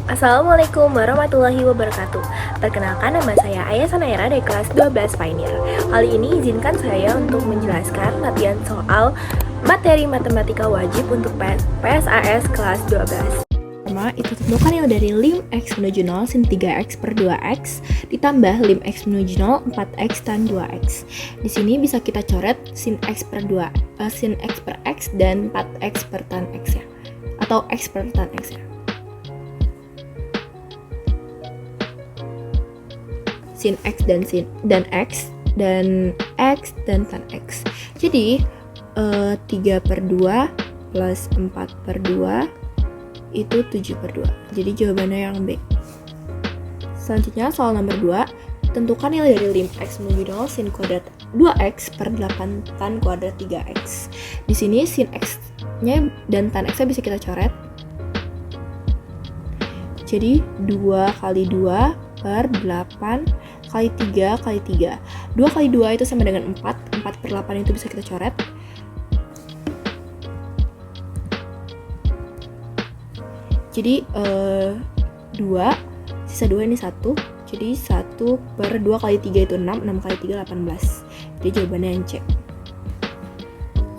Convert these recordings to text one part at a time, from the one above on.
Assalamualaikum warahmatullahi wabarakatuh. Perkenalkan, nama saya Aya Sanaira dari kelas 12 Pioneer. Kali ini izinkan saya untuk menjelaskan latihan soal materi matematika wajib untuk PSAS kelas 12. Pertama, itu tentukan yang dari lim X menuju 0 sin 3X per 2X ditambah lim X menuju 0 4X tan 2X. Di sini bisa kita coret sin X per X dan 4X per tan X ya, atau X per tan X ya. Sin X dan X dan X dan tan X. Jadi 3 per 2 plus 4 per 2 itu 7 per 2. Jadi jawabannya yang B. Selanjutnya soal nomor 2, tentukan nilai dari lim X menuju 0 sin kuadrat 2X per 8 tan kuadrat 3X. Di sini sin X-nya dan tan X-nya bisa kita coret. Jadi 2 kali 2 per 8 kali 3 kali 3. 2 kali 2 itu sama dengan 4. 4 per 8 itu bisa kita coret. Jadi 2, sisa 2 ini 1. Jadi 1 per 2 kali 3 itu 6. 6 kali 3 18. Jadi jawabannya yang C.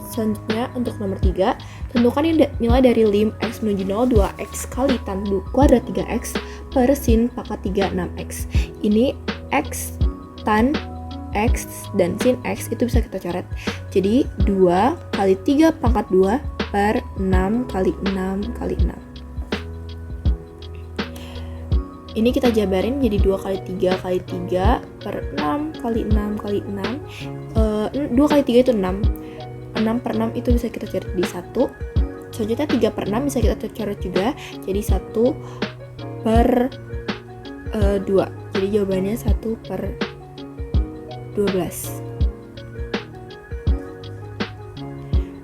Selanjutnya untuk nomor 3, tentukan nilai dari lim X menuju 0 2X kali tan kuadrat 3X per sin pangkat 3 6X. Ini X, tan, X, dan sin X itu bisa kita coret. Jadi 2 kali 3 pangkat 2 per 6 kali 6 kali 6. Ini kita jabarin jadi 2 kali 3 kali 3 per 6 kali 6 kali 6. 2 kali 3 itu 6. 6 per 6 itu bisa kita coret di 1. Selanjutnya 3 per 6 bisa kita coret juga. Jadi 1 per 2. Jadi jawabannya 1 per 12.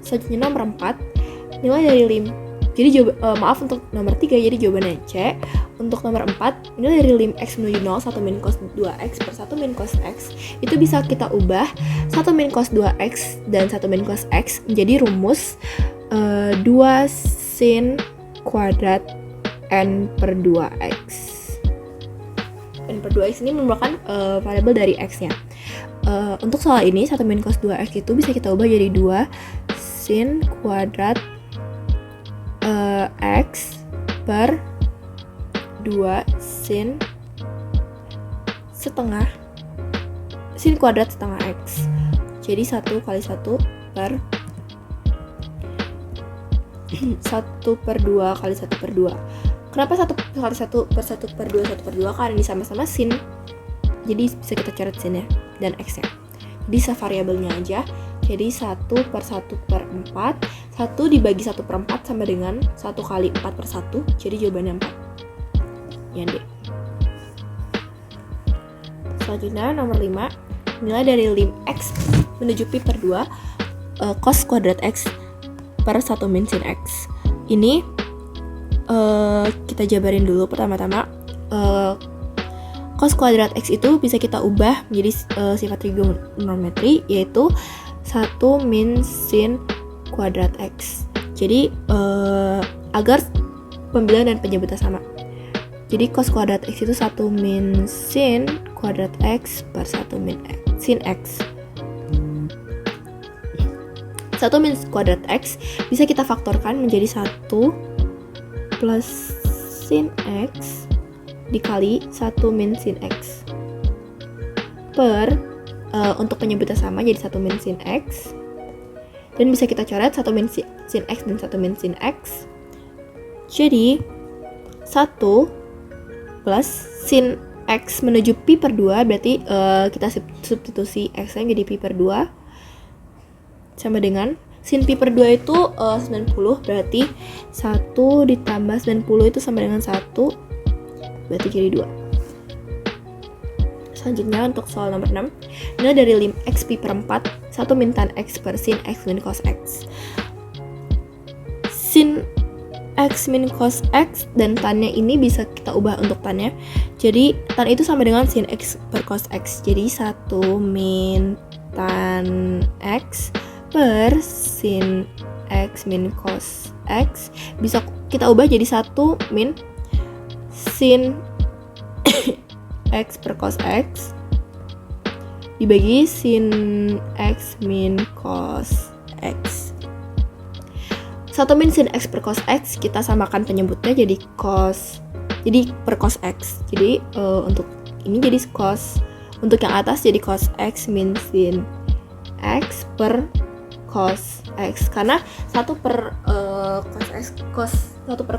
Selanjutnya nomor 4, nilai dari lim. Jadi maaf untuk nomor 3, jadi jawabannya C. Untuk nomor 4, nilai dari lim X menuju 0 1 min cos 2X per 1 min cos X itu bisa kita ubah 1 min cos 2X dan 1 min cos X menjadi rumus 2 sin kuadrat N per 2X. N per 2X ini merupakan variabel dari X-nya. Untuk soal ini 1 min cos 2X itu bisa kita ubah jadi 2 sin kuadrat X per 2 sin kuadrat setengah X. Jadi 1 kali 1 per 1 per 2 kali 1 per 2. Kenapa 1 kali 1 per 1 per 2 1 per 2? Karena ini sama-sama sin. Jadi bisa kita coret sin ya dan X nya. Jadi variabelnya aja. Jadi 1 per 1 per 4. 1 dibagi 1 per 4 sama dengan 1 kali 4 per 1. Jadi jawabannya 4. Yang D. Selanjutnya nomor 5, nilai dari lim X menuju pi per 2 cos kuadrat X per 1 min sin X. Ini kita jabarin dulu. Pertama-tama cos kuadrat X itu bisa kita ubah menjadi sifat trigonometri, yaitu 1 min sin kuadrat X. Jadi agar pembilangan dan penyebutan sama. Jadi cos kuadrat X itu 1 min sin kuadrat X per 1 min sin X. 1 min kuadrat X bisa kita faktorkan menjadi 1 plus sin X dikali 1 min sin X per untuk penyebutan sama jadi 1 min sin X, dan bisa kita coret 1 min sin X dan 1 min sin X. Jadi 1 plus sin X menuju pi per 2, berarti kita substitusi X-nya jadi pi per 2 sama dengan sin pi per 2 itu 90, berarti 1 ditambah 90 itu sama dengan 1, berarti jadi 2. Selanjutnya untuk soal nomor 6, nilai dari lim X pi per 4 1 min tan X per sin X min cos X. Sin X min cos X dan tannya ini bisa kita ubah untuk tannya. Jadi tan itu sama dengan sin X per cos X. Jadi 1 min tan X per sin X min cos X bisa kita ubah jadi 1 min sin x per cos x dibagi sin x min cos x. 1 min sin x per cos x kita samakan penyebutnya jadi per cos x. Jadi untuk ini jadi cos, untuk yang atas jadi cos x min sin x per cos x, karena 1 per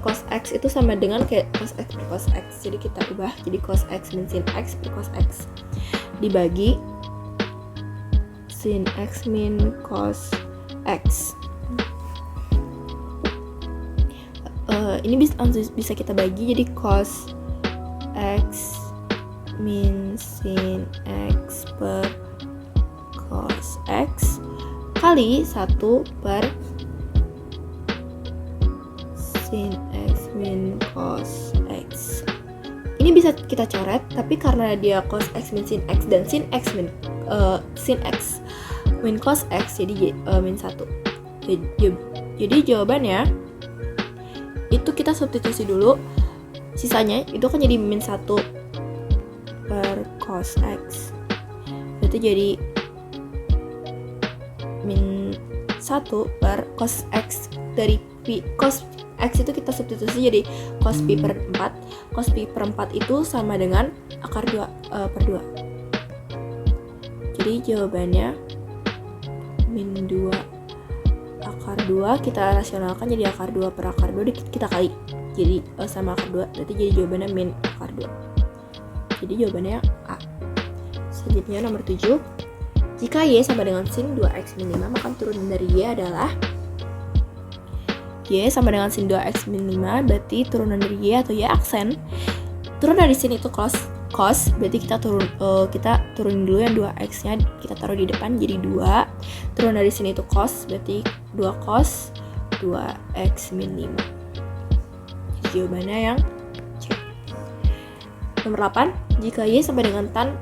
cos x itu sama dengan kayak cos x per cos x. Jadi kita ubah jadi cos x min sin x per cos x dibagi sin x min cos x. Ini bisa kita bagi jadi cos x min sin x per cos x kali 1 per sin x min cos x. Ini bisa kita coret, tapi karena dia cos x min sin x dan sin x min cos x jadi min 1. Jadi jawabannya itu kita substitusi dulu, sisanya itu kan jadi min 1 per cos x, berarti jadi min 1 per cos x dari pi. Cos x itu kita substitusi jadi cos pi per 4. Cos pi per 4 itu sama dengan akar 2 per 2. Jadi jawabannya min 2 akar 2, kita rasionalkan jadi akar 2 per akar 2 kita kali jadi sama akar 2, berarti jadi jawabannya min akar 2. Jadi jawabannya A. Selanjutnya nomor 7, jika y sama dengan sin 2x min 5, maka turunan dari y adalah y sama dengan sin 2x min 5, berarti turunan dari y atau y aksen. Turunan dari sin itu cos, berarti kita turunin dulu yang 2x nya kita taruh di depan jadi 2. Turunan dari sin itu cos, berarti 2 cos 2x min 5. Jadi jawabannya yang C. Nomor 8, jika y sama dengan tan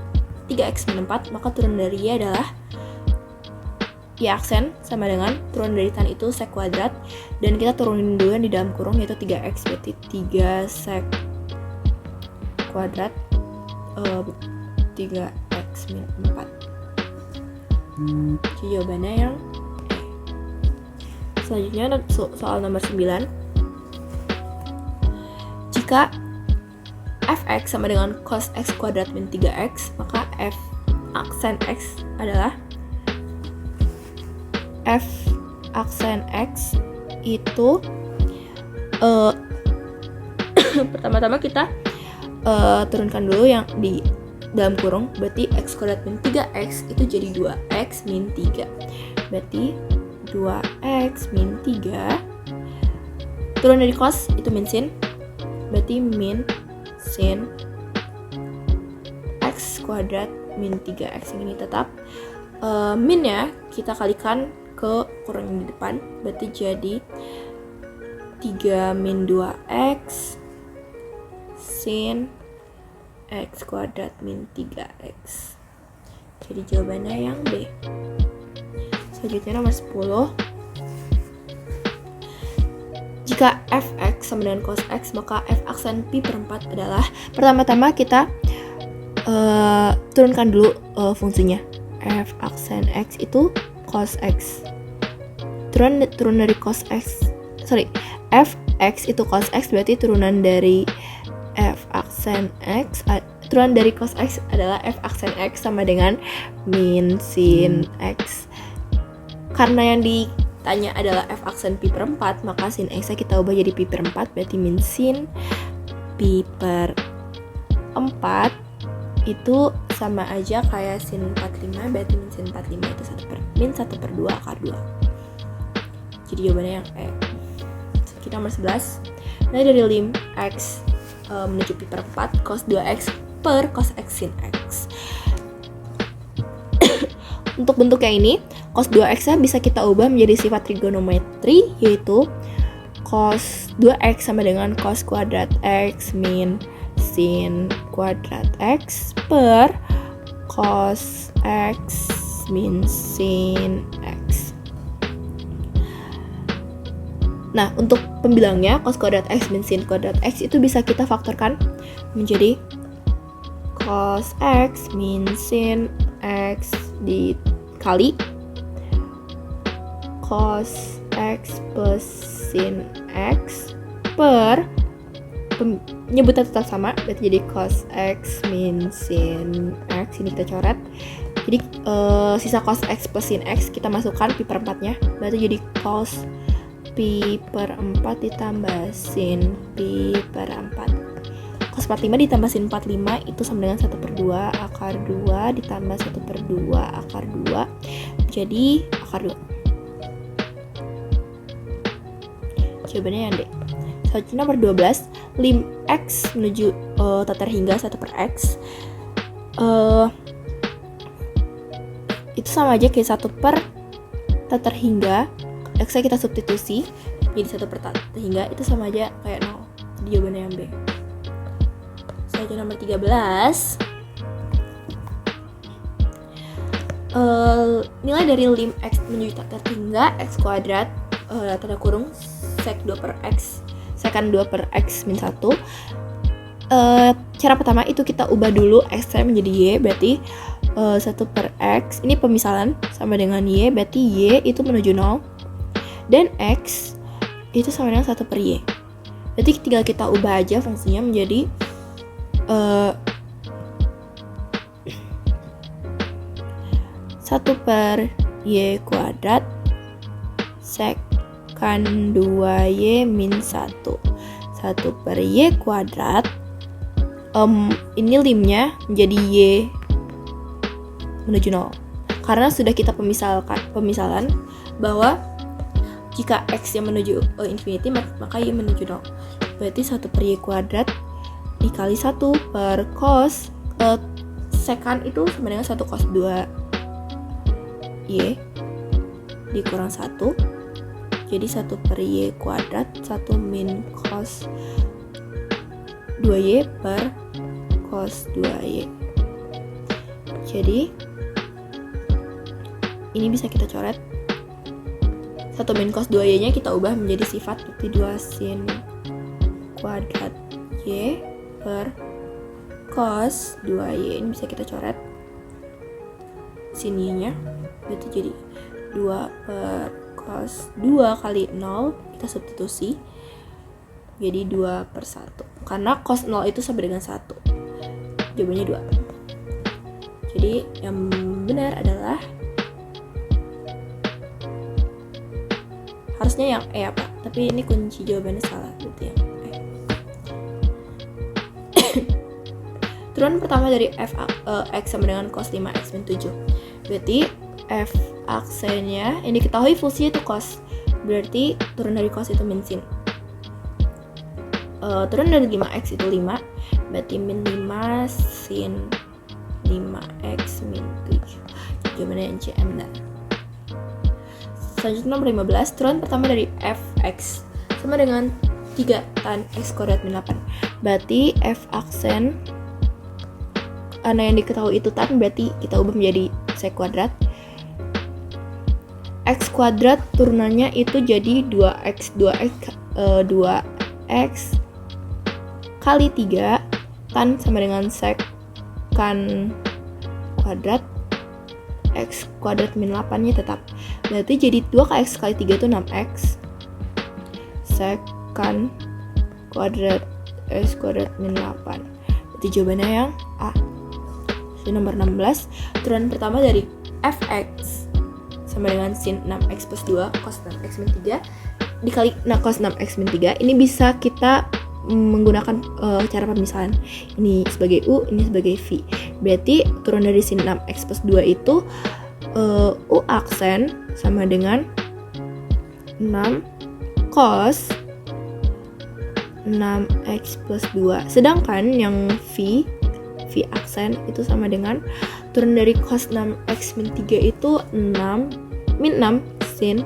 3x min 4, maka turunan dari y adalah y aksen sama dengan turunan dari tan itu sek kuadrat, dan kita turunin dulu yang di dalam kurung yaitu 3x, berarti 3 sek kuadrat 3x min 4. Jadi jawabannya yang E. Selanjutnya soal nomor 9, jika fx sama dengan cos x kuadrat min 3x, maka f aksen x adalah f aksen x itu pertama-tama kita turunkan dulu yang di dalam kurung, berarti x kuadrat min 3x itu jadi 2x min 3, berarti 2x min 3 turun dari cos itu min sin, berarti min sin x kuadrat min 3x ini tetap minnya kita kalikan ke kurung yang di depan, berarti jadi 3 min 2x sin x kuadrat min 3x. Jadi jawabannya yang B. Selanjutnya nomor 10, jika fx sama dengan cos x, maka f aksen pi per 4 adalah, pertama-tama kita turunkan dulu fungsinya. F aksen x itu cos x, turun dari cos x, fx itu cos x, berarti turunan dari f aksen x, turunan dari cos x adalah f aksen x sama dengan min sin x. Karena yang ditanya adalah f aksen pi per 4, maka sin x nya kita ubah jadi pi per 4, berarti min sin pi per 4 itu sama aja kayak sin 45, berarti min sin 45 itu min 1 per 2 akar 2. Jadi jawabannya yang E. Kita nomor 11, nah dari lim x menuju pi per 4 cos 2x per cos x sin x. Untuk bentuknya ini, cos 2x nya bisa kita ubah menjadi sifat trigonometri, yaitu cos 2x sama dengan cos kuadrat x min sin kuadrat x per cos x min sin x. Nah, untuk pembilangnya cos kuadrat X min sin kuadrat X itu bisa kita faktorkan menjadi cos X min sin X dikali cos X plus sin X per penyebutan tetap sama, berarti jadi cos X min sin X, ini kita coret. Jadi sisa cos X plus sin X kita masukkan pi per 4-nya, berarti jadi cos pi per 4 ditambah sin pi per 4. Cos 45 ditambah sin 45 itu sama dengan 1/2 akar 2 ditambah 1/2 akar 2, jadi akar 2. Jawabannya yang D. Selanjutnya nomor 12, lim X menuju teter hingga 1/X itu sama aja kayak 1 per teter hingga X-nya kita substitusi jadi 1 per teter hingga, itu sama aja kayak 0. Jadi jawabannya yang B. Selanjutnya nomor 13, nilai dari lim X menuju teter hingga X kuadrat tanda kurung sek 2 per X sekan 2 per X min 1. Cara pertama itu kita ubah dulu X-nya menjadi Y, berarti 1 per X ini pemisalan sama dengan Y, berarti Y itu menuju 0 dan X itu sama dengan 1 per Y, berarti tinggal kita ubah aja fungsinya menjadi 1 per Y kuadrat sekan 2Y min 1 per Y kuadrat. Ini limnya menjadi Y menuju 0 karena sudah kita pemisalan bahwa jika X yang menuju infinity maka Y menuju 0, berarti 1 per Y kuadrat dikali 1 per cos sekan itu sama dengan 1 cos 2 Y dikurang 1, jadi 1 per Y kuadrat 1 min cos 2Y per cos 2Y. Jadi ini bisa kita coret 1 min cos 2Y nya kita ubah menjadi sifat, berarti 2 sin kuadrat Y per cos 2Y. Ini bisa kita coret sin Y nya, berarti jadi 2 per cos 2 kali 0 kita substitusi jadi 2 per 1 karena cos 0 itu sama dengan 1, jawabannya 2. Jadi yang benar adalah harusnya yang E apa, tapi ini kunci jawabannya salah, berarti yang E. Turunan pertama dari f X sama dengan cos 5X min 7, berarti f aksennya yang diketahui fungsinya itu cos, berarti turun dari cos itu min sin. Turun dari 5X itu 5, berarti min 5 sin 5X min 7, jawabannya yang C benar. Selanjutnya nomor 15, turunan pertama dari fx sama dengan 3 tan X kuadrat min 8, berarti f aksen karena yang diketahui itu tan, berarti kita ubah menjadi sek kuadrat. X kuadrat turunannya itu jadi 2x kali 3 tan sama dengan sek kan kuadrat X kuadrat min 8 nya tetap, berarti jadi 2x kali 3 itu 6x sek kan kuadrat X kuadrat min 8, berarti jawabannya yang A. Jadi nomor 16, turunan pertama dari fx sama dengan sin 6x plus 2 cos 6x min 3 dikali cos 6x min 3, ini bisa kita menggunakan cara pemisahan, ini sebagai U, ini sebagai V, berarti turun dari sin 6x plus 2 itu U aksen sama dengan 6 cos 6x plus 2, sedangkan yang V aksen itu sama dengan turun dari cos 6x min 3 itu 6 min 6 sin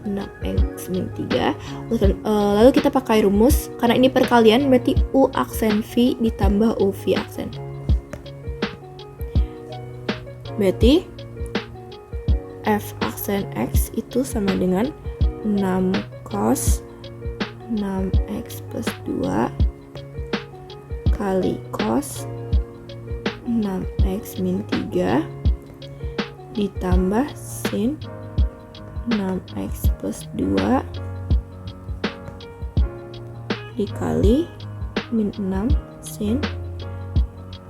6x min 3, lalu kita pakai rumus karena ini perkalian, berarti U aksen V ditambah U V aksen, berarti F aksen X itu sama dengan 6 cos 6x plus 2 kali cos 6x min 3 ditambah sin 6x plus 2 dikali min 6 sin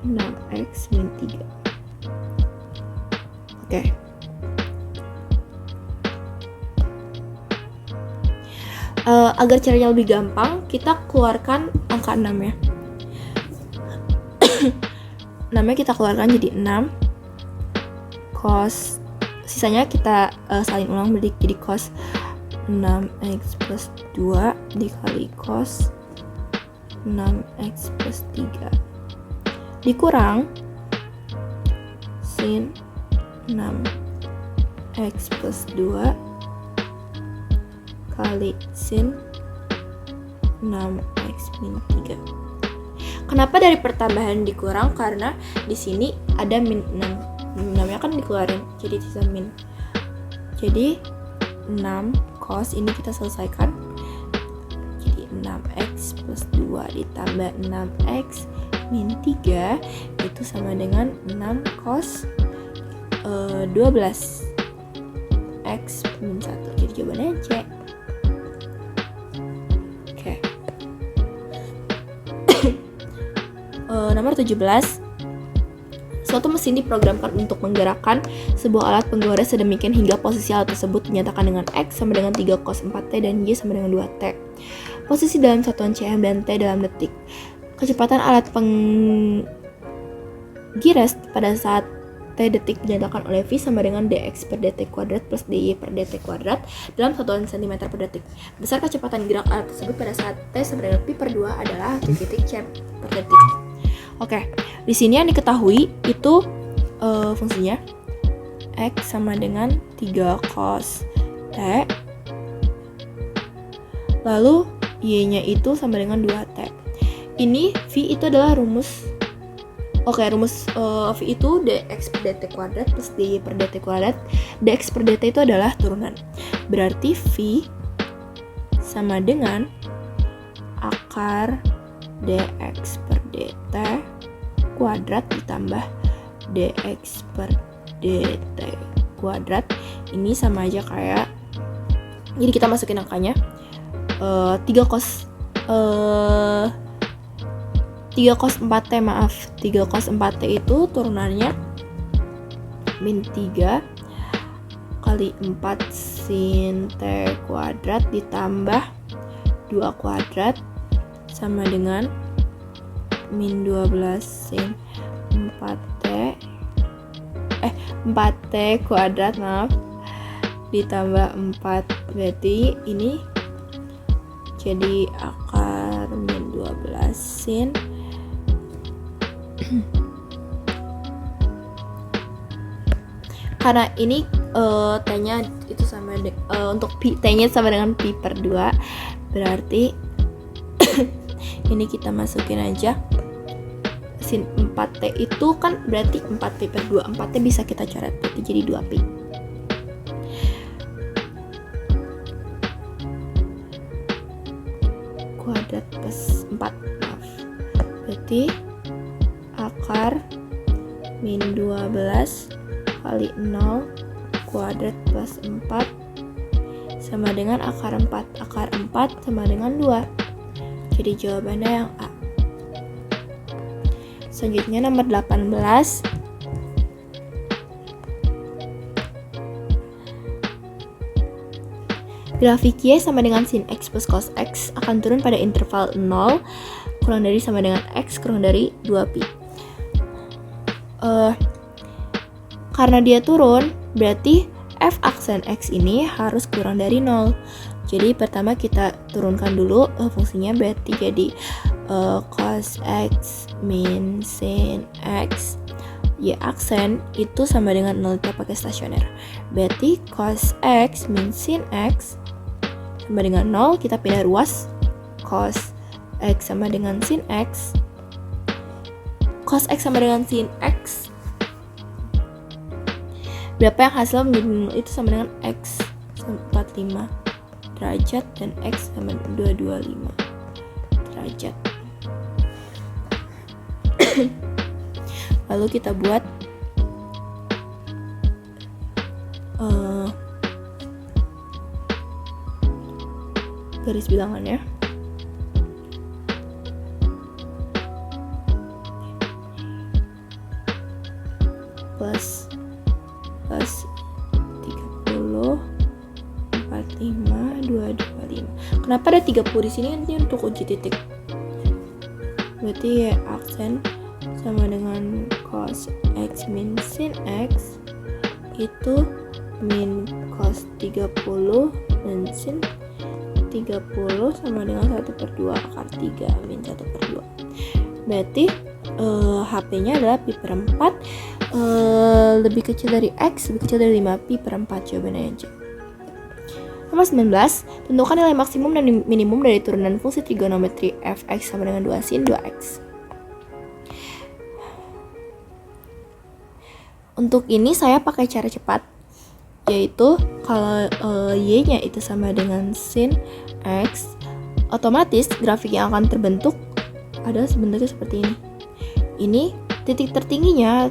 6x min 3. Oke. Agar caranya lebih gampang, kita keluarkan angka 6 ya. 6-nya kita keluarkan jadi 6 cos, sisanya kita salin ulang jadi cos 6x plus 2 dikali cos 6x plus 3 dikurang sin 6x plus 2 kali sin 6x min 3. Kenapa dari pertambahan dikurang? Karena di sini ada min 6. 6-nya kan dikeluarin, jadi sisa min. Jadi 6 cos ini kita selesaikan. Jadi 6x plus 2 ditambah 6x min 3 itu sama dengan 6 cos 12 x min 1. Jadi jawabannya C. Nomor 17. Suatu mesin diprogramkan untuk menggerakkan sebuah alat penggores sedemikian hingga posisi alat tersebut dinyatakan dengan X sama dengan 3 cos 4T dan Y sama dengan 2T. Posisi dalam satuan cm dan T dalam detik. Kecepatan alat penggires pada saat T detik dinyatakan oleh V sama dengan dx per dt kuadrat plus dy per dt kuadrat dalam satuan cm per detik. Besar kecepatan gerak alat tersebut pada saat T sama dengan pi per 2 adalah titik cm per detik. Oke, di sini yang diketahui itu fungsinya X sama dengan 3 cos T, lalu Y-nya itu sama dengan 2T. Ini V itu adalah rumus. Oke, rumus V itu dx per dt kuadrat plus dy per dt kuadrat. Dx per dt itu adalah turunan. Berarti V sama dengan akar dx per dt kuadrat ditambah dx per dt kuadrat. Ini sama aja kayak, jadi kita masukin angkanya 3 cos 4T, maaf, 3 cos 4T itu turunannya min 3 kali 4 sin T kuadrat ditambah 2 kuadrat sama dengan min 12 sin 4T kuadrat, maaf, ditambah 4, berarti ini jadi akar min 12 sin karena ini T-nya itu sama untuk T-nya sama dengan pi per 2, berarti ini kita masukin aja sin 4T itu kan berarti 4pi per 2. 4T bisa kita coret, berarti jadi 2pi. Kuadrat plus 4, maaf. Berarti akar min 12 kali 0 kuadrat plus 4 sama dengan akar 4. Akar 4 sama dengan 2. Jadi jawabannya yang A. Selanjutnya nomor 18. Grafik Y sama dengan sin X plus cos X akan turun pada interval 0 kurang dari sama dengan X kurang dari 2pi. Karena dia turun, berarti f aksen X ini harus kurang dari 0. Jadi pertama kita turunkan dulu fungsinya, berarti jadi cos X min sin X Y aksen itu sama dengan 0, kita pakai stasioner. Berarti cos X min sin X sama dengan 0, kita pindah ruas. Cos X sama dengan sin X. Cos X sama dengan sin X. Berapa yang hasil menjadi 0 itu sama dengan X 45 derajat dan X sama 225 derajat. Lalu kita buat garis bilangannya. Plus 30 45 225. Kenapa ada 30 di sini? Ini untuk uji titik. Berarti ya aksen sama dengan cos X min sin X itu min cos 30 dan sin 30 sama dengan 1/2 akar 3 min 1/2. Berarti HP-nya adalah pi per 4 lebih kecil dari X, lebih kecil dari 5, pi per 4 jawabannya aja. Nomor 19, tentukan nilai maksimum dan minimum dari turunan fungsi trigonometri fx sama dengan 2 sin 2x. Untuk ini saya pakai cara cepat, yaitu kalau y-nya itu sama dengan sin x, otomatis grafik yang akan terbentuk adalah sebenarnya seperti ini. Ini titik tertingginya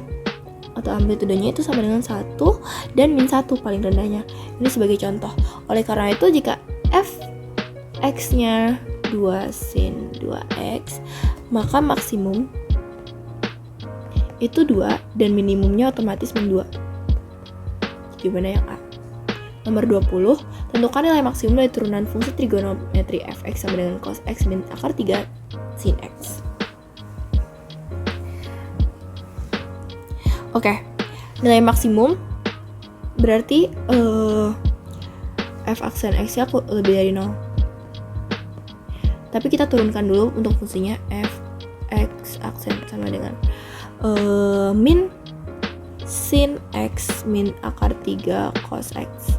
atau amplitudenya itu sama dengan 1 dan min 1 paling rendahnya. Ini sebagai contoh. Oleh karena itu jika fx-nya 2 sin 2x, maka maksimum itu 2 dan minimumnya otomatis min 2. Jawabannya yang A. Nomor 20, tentukan nilai maksimum dari turunan fungsi trigonometri fx sama dengan cos x min akar 3 sin x. Oke, nilai maksimum berarti f aksen x-nya lebih dari 0. Tapi kita turunkan dulu untuk fungsinya f x aksen sama dengan min sin x min akar 3 cos x.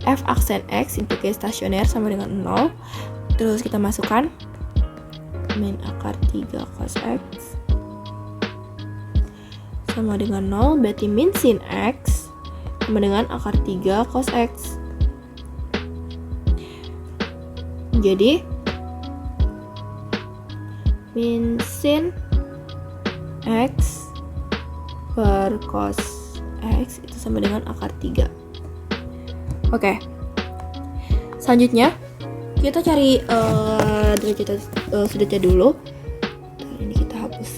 F aksen x untuk y stasioner sama dengan 0. Terus kita masukkan min akar 3 cos x sama dengan 0, berarti min sin x sama dengan akar 3 cos x. Jadi min sin x per cos x itu sama dengan akar 3. Oke. Selanjutnya kita cari derajat sudutnya dulu. Ini kita hapus.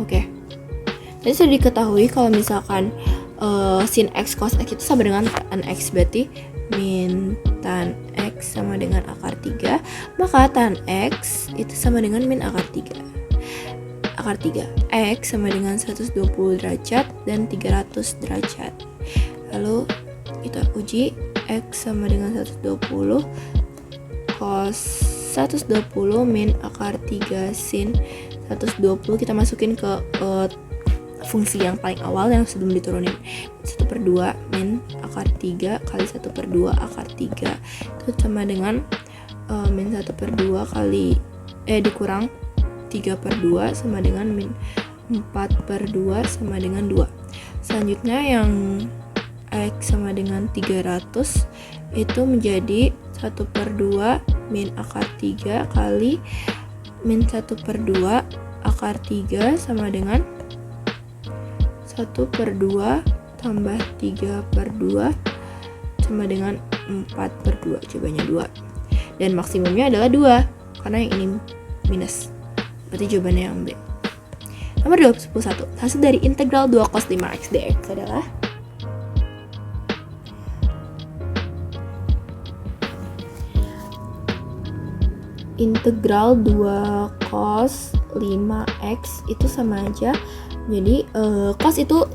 Oke. Jadi sudah diketahui kalau misalkan sin x cos x itu sama dengan tan x, berarti min tan x sama dengan akar 3, maka tan x itu sama dengan min akar 3. Akar 3 x sama dengan 120 derajat dan 300 derajat. Lalu kita uji x sama dengan 120 cos 120 min akar 3 sin 120, kita masukin ke fungsi yang paling awal yang sebelum diturunin. 1/2 min akar 3 kali 1/2 akar 3 itu sama dengan min 1/2 kali dikurang 3/2 sama dengan min 4/2 sama dengan 2. Selanjutnya yang x sama dengan 300 itu menjadi 1/2 min akar 3 kali min 1/2 akar 3 sama dengan 1/2 tambah 3/2 sama dengan 4/2, jawabannya 2. Dan maksimumnya adalah 2 karena yang ini minus, berarti jawabannya yang B. Nomor 21, hasil dari integral 2 cos 5x dx adalah integral 2 cos 5x itu sama aja. Jadi cos itu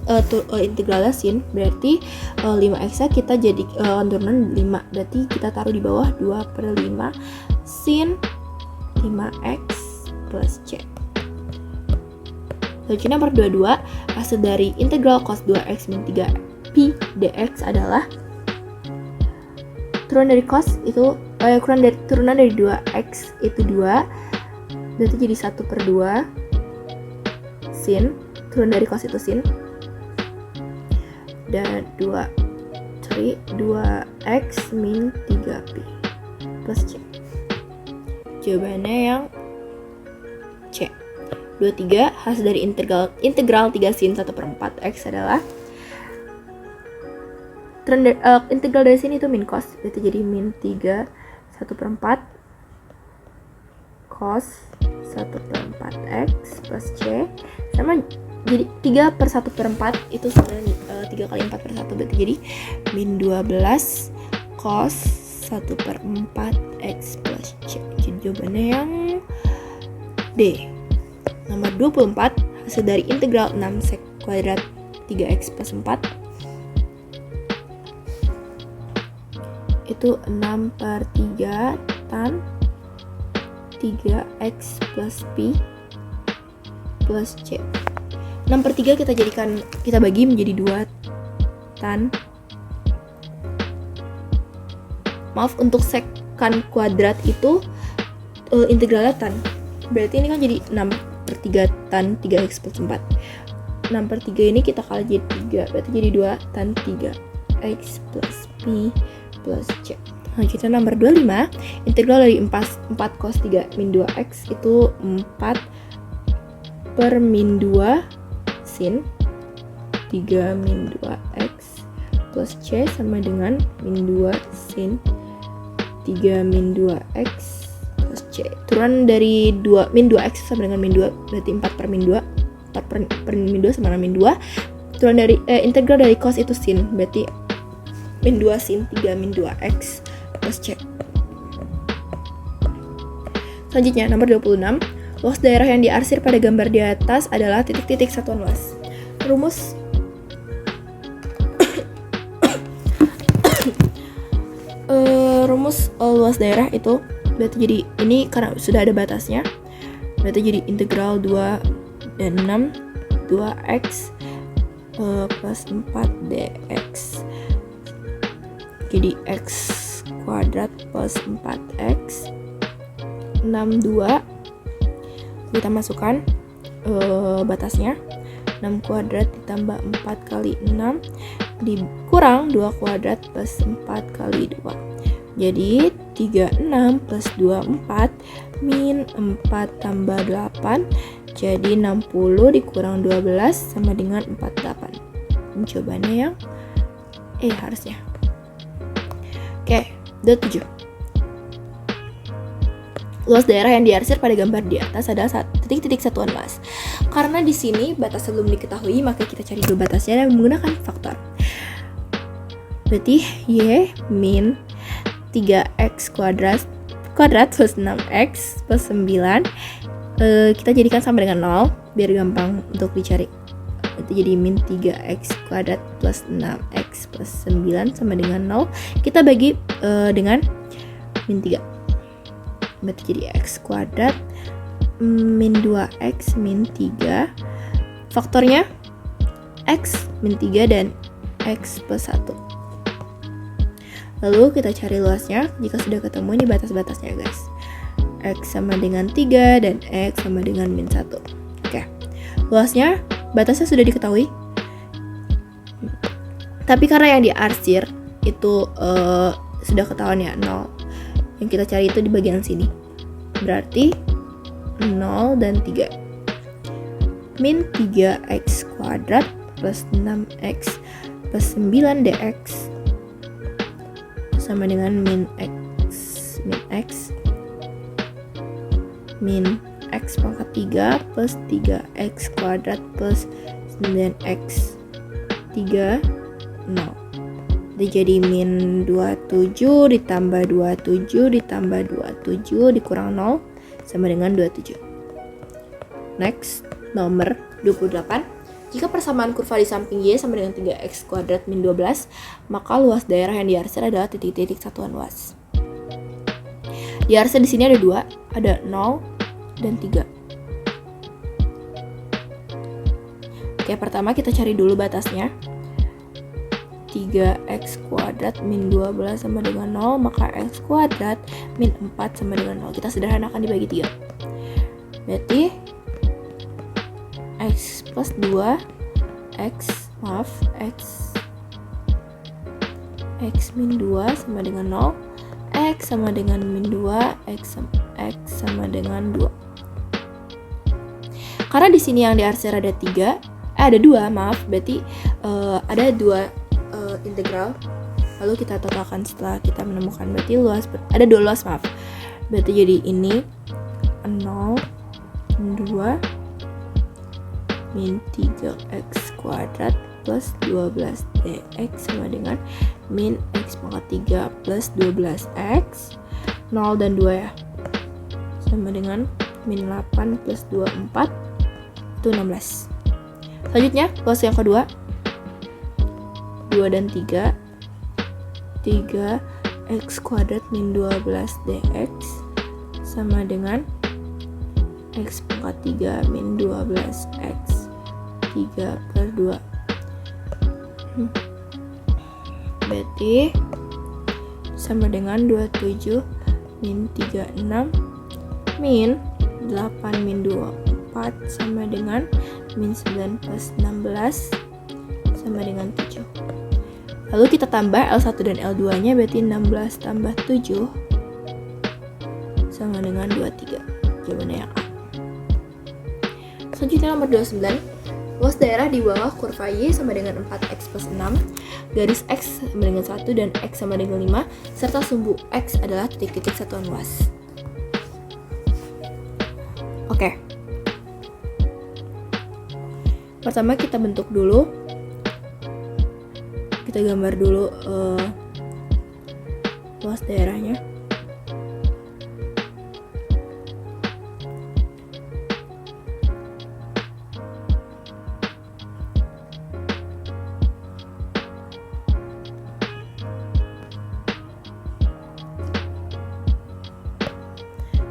integralnya sin, berarti 5x nya kita jadi turunan 5, berarti kita taruh di bawah 2/5 sin 5x plus c. Selanjutnya nomor 22, hasil dari integral cos 2x min 3pi dx adalah turunan dari cos itu turunan dari 2x itu 2, berarti jadi 1/2 sin, turunan dari cos itu sin, dan 2x min 3p plus c. Jawabannya yang C. 23 hasil dari integral 3 sin 1/4 x adalah integral dari sini itu min cos, berarti jadi min 3 1/4 cos 1/4 x plus c, sama jadi 3/1/4 itu sebenarnya 3 kali 4/1, berarti jadi min 12 cos 1/4 x plus c. Jadi jawabannya yang D. Nomor 24 hasil dari integral 6 sek kuadrat 3x plus 4 itu 6/3 tan 3x plus p plus c. 6/3 kita bagi menjadi 2 tan, maaf, untuk sekan kuadrat itu integralnya tan, berarti ini kan jadi 6/3 tan 3x plus 4. 6/3 ini kita kali jadi 3, berarti jadi 2 tan 3x plus p plus c. Nah, kita nomor 25, integral dari 4 cos 3 min 2x itu 4 min 2 sin 3 min 2x plus c sama dengan min 2 sin 3 min 2x plus c. Turunan dari min 2x sama dengan min 2, berarti 4 min 2. 4 min 2 sama dengan min 2. Turunan dari integral dari cos itu sin, berarti min 2 sin 3 min 2x plus c. Selanjutnya nomor 26, luas daerah yang diarsir pada gambar di atas adalah titik-titik satuan luas. Rumus luas daerah itu berarti jadi ini karena sudah ada batasnya, berarti jadi integral 2 dan 6 2x plus 4 dx, jadi x kuadrat plus 4x 62, kita masukkan batasnya 6 kuadrat ditambah 4 kali 6 dikurang 2 kuadrat plus 4 kali 2, jadi 36 plus 24 min 4 tambah 8, jadi 60 dikurang 12 sama dengan 48. Jawabannya yang harusnya. Oke, 27. Luas daerah yang diarsir pada gambar di atas adalah titik-titik satuan luas. Karena di sini batasnya belum diketahui, maka kita cari dulu batasnya dan menggunakan faktor. Berarti y min 3x kuadrat plus 6x plus 9 kita jadikan sama dengan 0 biar gampang untuk dicari. Itu jadi min 3x kuadrat plus 6x plus 9 sama dengan 0. Kita bagi dengan min 3. Berarti jadi x kuadrat min 2x min 3. Faktornya x min 3 dan x plus 1. Lalu kita cari luasnya. Jika sudah ketemu ini batas-batasnya guys. X sama dengan 3 dan X sama dengan min 1. Oke. Luasnya, batasnya sudah diketahui. Tapi karena yang diarsir itu sudah ketahuan ya, 0. Yang kita cari itu di bagian sini. Berarti 0 dan 3. Min 3x kuadrat plus 6x plus 9 dx sama dengan min x min x pangkat 3 plus 3x kuadrat plus 9x 3 0. Jadi min 27 ditambah 27 ditambah 27 dikurang 0 sama dengan 27. Next, nomor 28. Jika persamaan kurva di samping y sama dengan 3x kuadrat min 12, maka luas daerah yang diarsir adalah titik-titik satuan luas. Diarsir di sini ada 2, ada 0 dan 3. Oke, pertama kita cari dulu batasnya. 3x kuadrat min 12 sama dengan 0, maka x kuadrat min 4 sama dengan 0. Kita sederhanakan dibagi 3. Berarti x plus 2 x X min 2 sama dengan 0, X sama dengan min 2, X sama dengan 2. Karena di sini yang di R0 ada 3, ada 2, maaf, berarti ada 2 integral. Lalu kita totalkan setelah kita menemukan, berarti ada 2 luas, maaf. Berarti jadi ini 0, 2, min 3x kuadrat plus 12 dx sama dengan min x pangkat 3 plus 12x, 0 dan 2 ya, sama dengan min 8 plus 2, 4, itu 16. Selanjutnya, luas yang kedua, 2 dan 3, 3x kuadrat min 12 dx sama dengan x pangkat 3 min 12x 3 per 2. Berarti sama dengan 27 min 36 min 8 min 24 sama dengan min 9 plus 16 sama dengan 7. Lalu kita tambah L1 dan L2 nya, berarti 16 tambah 7 sama dengan 23. Jawabannya yang A. Selanjutnya nomor 29. Luas daerah di bawah kurva Y sama dengan 4x plus 6, garis X sama dengan 1 dan X sama dengan 5, serta sumbu X adalah titik-titik satuan luas. Oke. Pertama kita bentuk dulu. Kita gambar dulu luas daerahnya.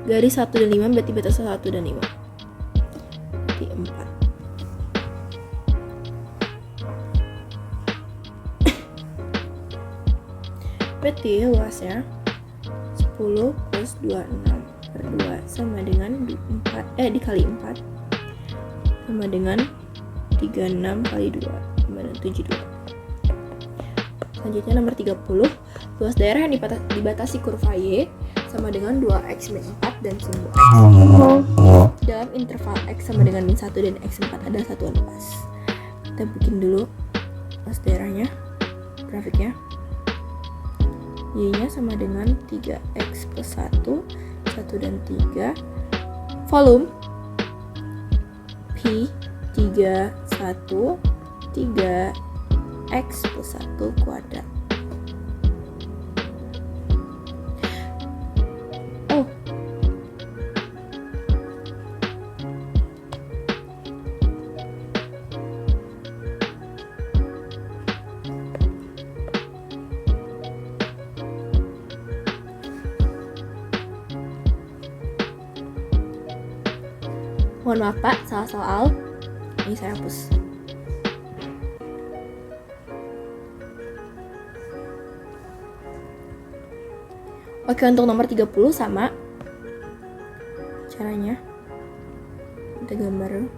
Garis 1 dan 5 berarti batasnya 1 dan 5. Berarti 4. Berarti luasnya 10 plus 26 per 2 sama dengan 4, dikali 4 sama dengan 36 kali 2 sama dengan 72. Selanjutnya nomor 30. Luas daerah yang dibatasi kurva Y sama dengan 2x min 4 dan sumbu x. Dalam interval x sama dengan min 1 dan x4 ada satuan luas. Kita bikin dulu luas daerahnya, grafiknya. Y-nya sama dengan 3x plus 1, 1 dan 3. Volume P 3, 1, 3x plus 1 kuadrat. Mohon maaf Pak, salah soal. Ini saya hapus. Oke, untuk nomor 30 sama caranya. Kita gambar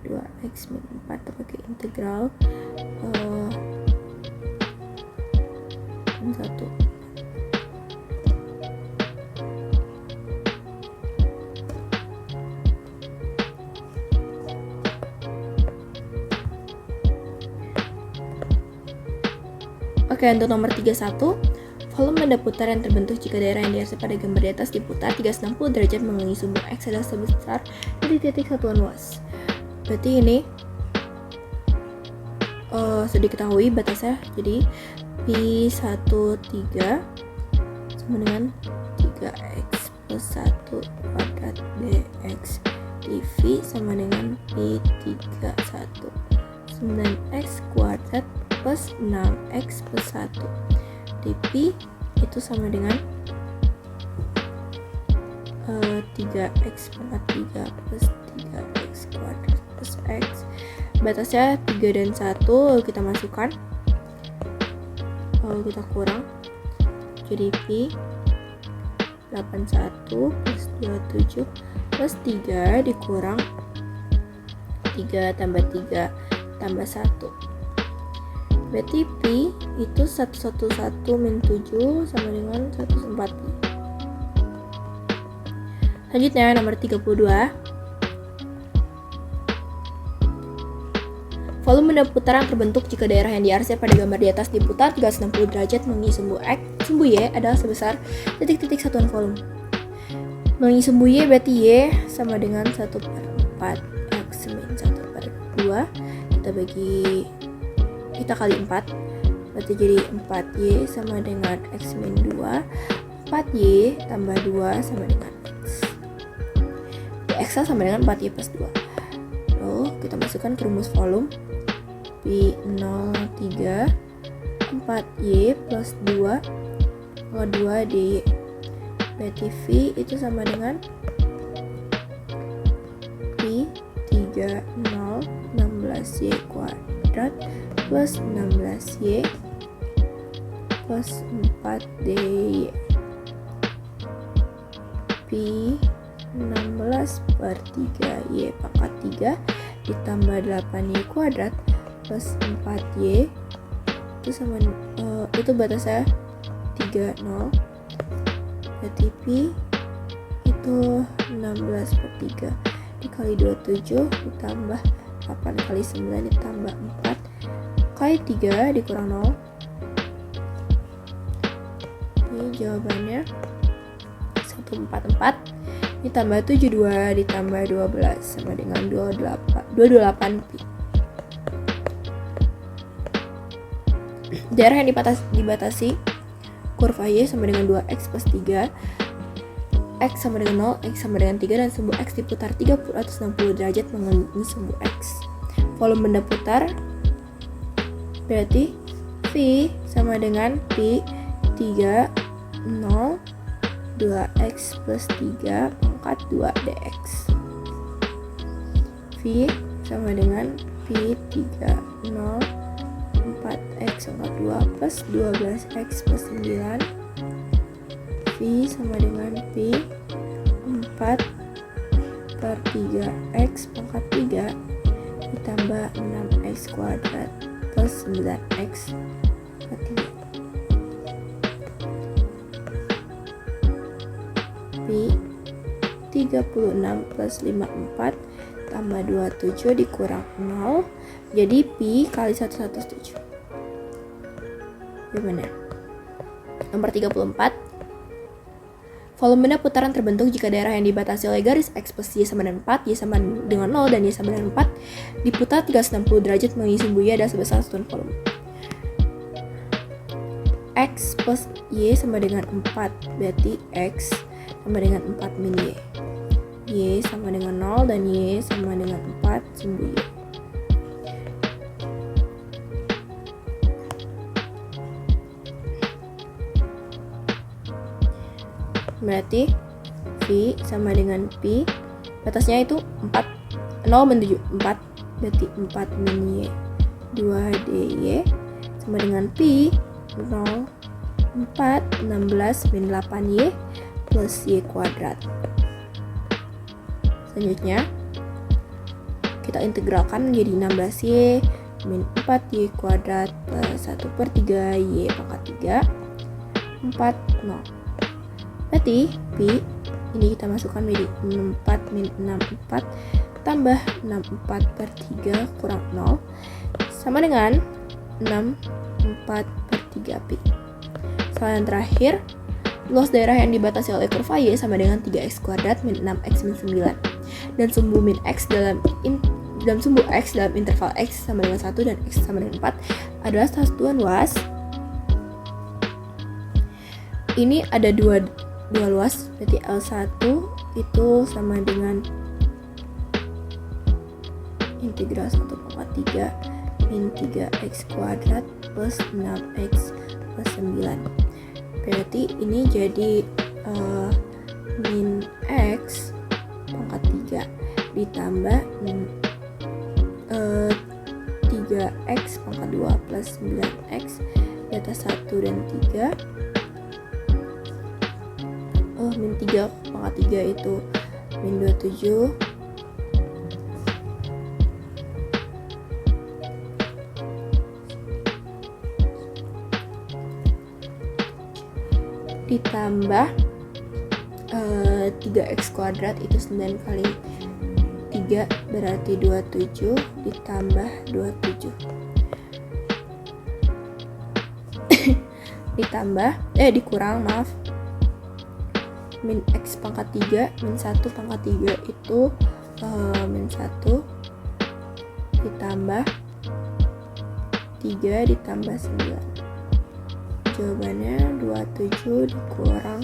2x min 4 pakai integral 1. Oke, untuk nomor 31, volume benda putar yang terbentuk jika daerah yang diarsip pada gambar di atas diputar 360 derajat mengelilingi sumbu X adalah sebesar dari titik satuan luas. Berarti ini sudah diketahui batasnya, jadi P13 sama dengan 3x plus 1 kuadrat dx dV sama dengan P31 9x kuadrat plus 6x plus 1 dp itu sama dengan 3x pangkat 3 plus 3x kuadrat plus x. Batasnya 3 dan 1, lalu kita masukkan, lalu kita kurang, jadi P 81 plus 27 plus 3 dikurang 3 tambah 3 tambah 1. Berarti Pi itu 111 min 7 sama dengan 114 Pi. Selanjutnya nomor 32. Volume benda putaran terbentuk jika daerah yang diarsip pada gambar di atas diputar 360 derajat mengenai sumbu X, sumbu Y adalah sebesar titik-titik satuan volume. Mengenai sumbu Y berarti Y sama dengan 1/4 X min 1/2. Kita kali 4, berarti jadi 4Y sama dengan X min 2. 4Y tambah 2 sama dengan X. X sama dengan 4Y plus 2. Lalu kita masukkan ke rumus volume. Pi 0,3 4Y plus 2 kalau 2 dy. Berarti V itu sama dengan Pi 30 16Y kuadrat plus 16Y plus 4 dy. Pi 16/3Y pangkat 3 ditambah 8Y kuadrat plus 4Y itu sama itu batasnya 30. Berarti Pi itu 16/3 dikali 27 ditambah 8 kali 9 ditambah 4 kali 3 dikurang 0. Ini jawabannya 144 ditambah 72 ditambah 12 sama dengan 28 Pi. Daerah yang dibatasi kurva Y sama dengan 2X plus 3, X sama dengan 0, X sama dengan 3, dan sumbu X diputar 360 derajat mengelilingi sumbu X. Volume benda putar berarti V sama dengan Pi 30 2X plus 3 pangkat 2 dx. V sama dengan Pi 30 4X pangkat 2 plus 12X plus 9. V sama dengan Pi 4/3X pangkat 3 ditambah 6X kuadrat plus 9X pangkat 3. Pi 36 plus 54 tambah 27 dikurang 0, jadi Pi kali 117. Gimana? Nomor 34. Volume benda putaran terbentuk jika daerah yang dibatasi oleh garis X plus Y sama dengan 4, Y sama dengan 0, dan Y sama dengan 4 diputar 360 derajat mengisi sumbu Y adalah sebesar satuan volume. X plus Y sama dengan 4, berarti X sama dengan 4 min Y. Y sama dengan 0 dan Y sama dengan 4 sumbu Y. Berarti V sama dengan Pi, batasnya itu 4, 0 min 7, 4, berarti 4 min Y 2 dy sama dengan Pi 0, 4, 16 min 8Y plus Y kuadrat. Selanjutnya kita integralkan menjadi 16Y min 4Y kuadrat plus 1/3 Y pangkat 3 4, 0. Berarti Pi ini kita masukkan menjadi 4 min 64 tambah 64/3 kurang 0 sama dengan 64/3 Pi. Soal yang terakhir, luas daerah yang dibatasi oleh kurva Y sama dengan 3X kuadrat min 6X min 9, dan sumbu min X dalam sumbu X dalam interval X sama dengan 1 dan X sama dengan 4 adalah satuan luas. Ini ada dua luas, berarti L1 itu sama dengan integral 1/3 min 3X kuadrat plus 6X plus 9. Berarti ini jadi min X pangkat 3 ditambah 3X pangkat 2 plus 9X di atas 1 dan 3. Min 3 pangkat 3 itu min 27 . ditambah 3x kuadrat itu 9 kali 3 berarti 27 ditambah 27 dikurang min x pangkat 3 min 1 pangkat 3 itu min 1 ditambah 3 ditambah 9. Jawabannya 27 dikurang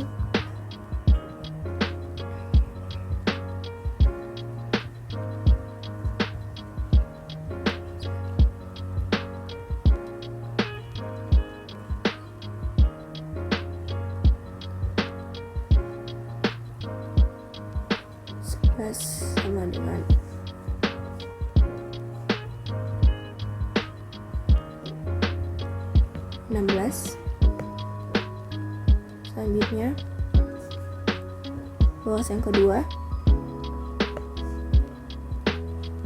11 sama dengan 16. Selanjutnya luas yang kedua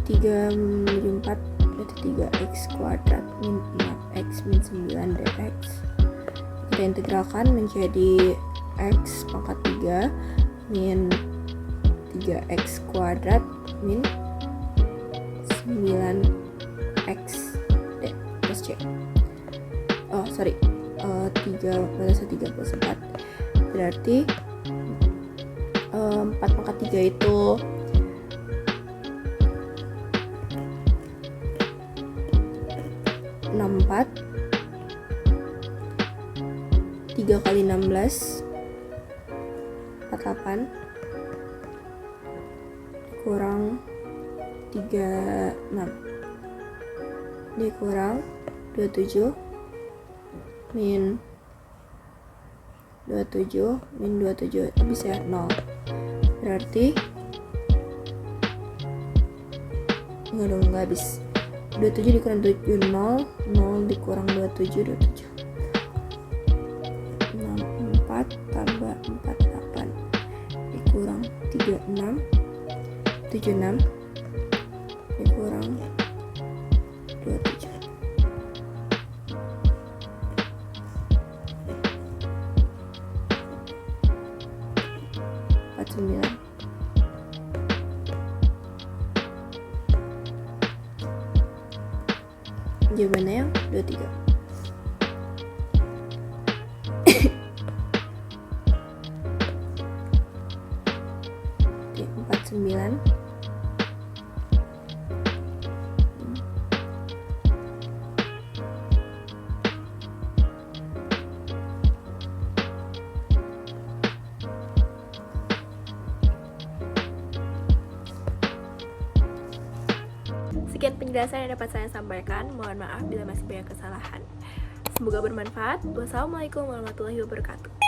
3 min 4 berarti 3x kuadrat min 4x min 9 dx. Kita integralkan menjadi x pangkat 3 min 3x kuadrat min 9x plus c. 3 + 34 berarti 4 pangkat 3 itu 64 3 kali 16 48 kurang 36 dikurang 27 min 27 habis ya 0 berarti enggak habis 27 dikurang 7 0 dikurang 27 64 tambah 48 dikurang 36 76 dikurang 27 49. Jawabannya yang 23. Oke, 49. Sekian penjelasan yang dapat saya sampaikan. Mohon maaf bila masih banyak kesalahan. Semoga bermanfaat. Wassalamualaikum warahmatullahi wabarakatuh.